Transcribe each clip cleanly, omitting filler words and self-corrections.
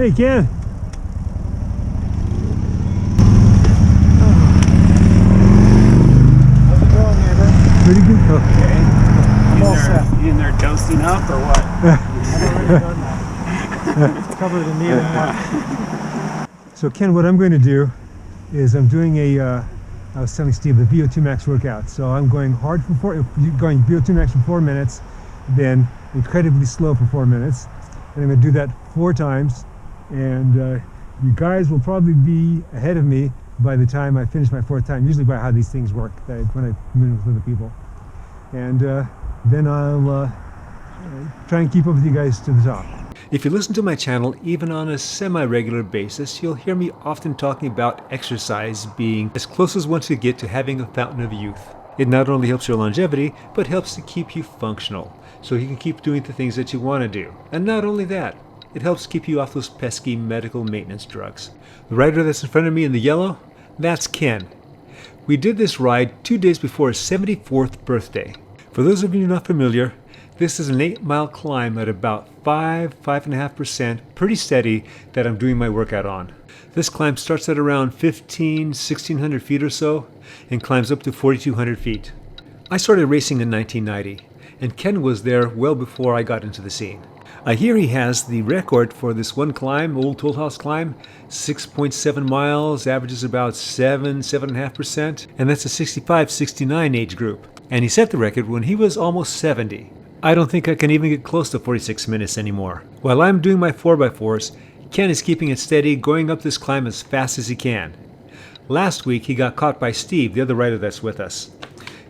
Hey, Ken. How's it going, neighbor? Pretty good. Okay. You in there dosing up or what? I've already done that. It's covered in needle mud. So, Ken, what I'm going to do is I'm doing I was telling Steve, the VO2 max workout. So I'm going hard for going VO2 max for 4 minutes, then incredibly slow for 4 minutes. And I'm going to do that 4 times. And you guys will probably be ahead of me by the time I finish my 4th time, usually by how these things work when I meet with other people. And then I'll try and keep up with you guys to the top. If you listen to my channel, even on a semi-regular basis, you'll hear me often talking about exercise being as close as one could get to having a fountain of youth. It not only helps your longevity, but helps to keep you functional, so you can keep doing the things that you want to do. And not only that, it helps keep you off those pesky medical maintenance drugs. The rider that's in front of me in the yellow, that's Ken. We did this ride 2 days before his 74th birthday. For those of you not familiar, this is an 8-mile climb at about 5.5%, pretty steady, that I'm doing my workout on. This climb starts at around 1,600 feet or so and climbs up to 4,200 feet. I started racing in 1990, and Ken was there well before I got into the scene. I hear he has the record for this one climb, Old Toll House climb, 6.7 miles, averages about 7.5%, and that's a 65-69 age group. And he set the record when he was almost 70. I don't think I can even get close to 46 minutes anymore. While I'm doing my 4x4s, Ken is keeping it steady, going up this climb as fast as he can. Last week he got caught by Steve, the other rider that's with us.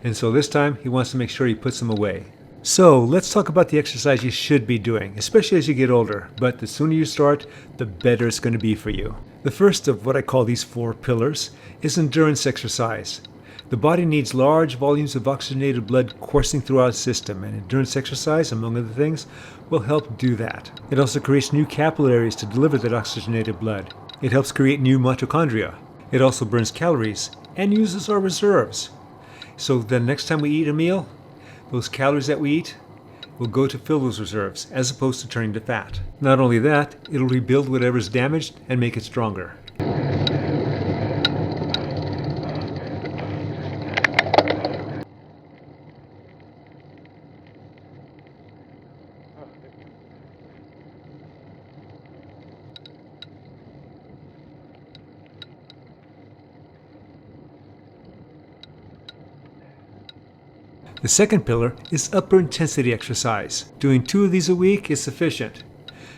And so this time he wants to make sure he puts him away. So let's talk about the exercise you should be doing, especially as you get older. But the sooner you start, the better it's going to be for you. The first of what I call these 4 pillars is endurance exercise. The body needs large volumes of oxygenated blood coursing throughout the system, and endurance exercise, among other things, will help do that. It also creates new capillaries to deliver that oxygenated blood. It helps create new mitochondria. It also burns calories and uses our reserves. So the next time we eat a meal, those calories that we eat will go to fill those reserves, as opposed to turning to fat. Not only that, it'll rebuild whatever's damaged and make it stronger. The second pillar is upper intensity exercise. Doing 2 of these a week is sufficient.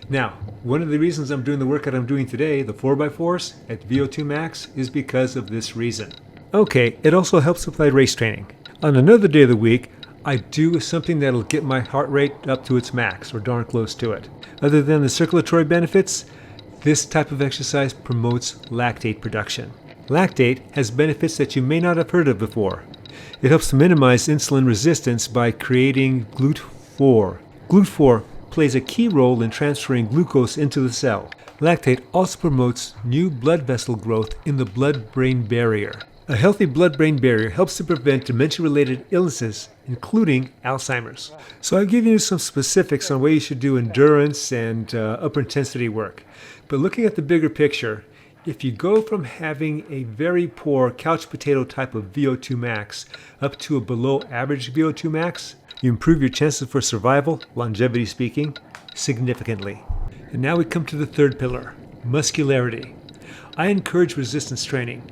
Now, one of the reasons I'm doing the workout I'm doing today, the 4x4s at VO2 max, is because of this reason. Okay, it also helps with my race training. On another day of the week, I do something that'll get my heart rate up to its max, or darn close to it. Other than the circulatory benefits, this type of exercise promotes lactate production. Lactate has benefits that you may not have heard of before. It helps to minimize insulin resistance by creating GLUT4. GLUT4 plays a key role in transferring glucose into the cell. Lactate also promotes new blood vessel growth in the blood-brain barrier. A healthy blood-brain barrier helps to prevent dementia-related illnesses, including Alzheimer's. So I've given you some specifics on what you should do endurance and upper intensity work. But looking at the bigger picture, if you go from having a very poor couch potato type of VO2 max up to a below average VO2 max, you improve your chances for survival, longevity speaking, significantly. And now we come to the third pillar, muscularity. I encourage resistance training,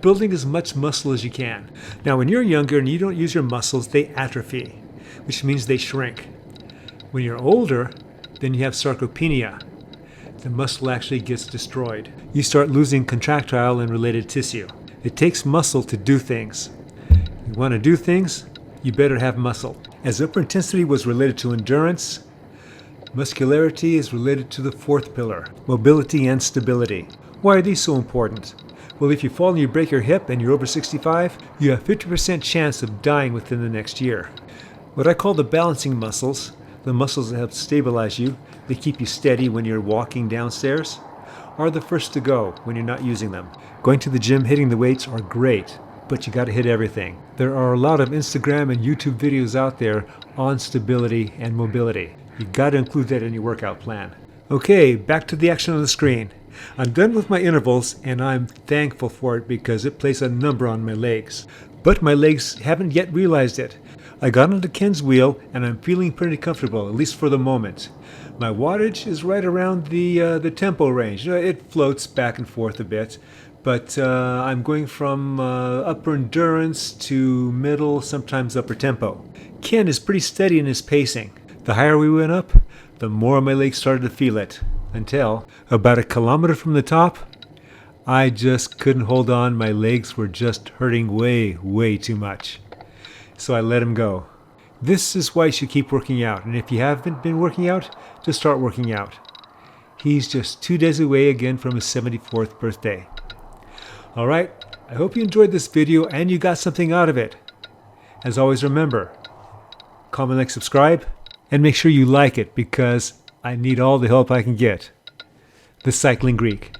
building as much muscle as you can. Now when you're younger and you don't use your muscles, they atrophy, which means they shrink. When you're older, then you have sarcopenia. The muscle actually gets destroyed. You start losing contractile and related tissue. It takes muscle to do things. You want to do things, you better have muscle. As upper intensity was related to endurance, muscularity is related to the 4th pillar, mobility and stability. Why are these so important? Well, if you fall and you break your hip and you're over 65, you have 50% chance of dying within the next year. What I call the balancing muscles, the muscles that help stabilize you, they keep you steady when you're walking downstairs, are the first to go when you're not using them. Going to the gym, hitting the weights are great, but you got to hit everything. There are a lot of Instagram and YouTube videos out there on stability and mobility. You got to include that in your workout plan. Okay, back to the action on the screen. I'm done with my intervals and I'm thankful for it because it plays a number on my legs. But my legs haven't yet realized it. I got onto Ken's wheel and I'm feeling pretty comfortable, at least for the moment. My wattage is right around the tempo range. It floats back and forth a bit, but I'm going from upper endurance to middle, sometimes upper tempo. Ken is pretty steady in his pacing. The higher we went up, the more my legs started to feel it, until about 1 kilometer from the top, I just couldn't hold on. My legs were just hurting way too much. So I let him go. This is why you should keep working out, and if you haven't been working out, just start working out. He's just 2 days away again from his 74th birthday. Alright, I hope you enjoyed this video and you got something out of it. As always, remember, comment, like, subscribe, and make sure you like it because I need all the help I can get. The Cycling Greek.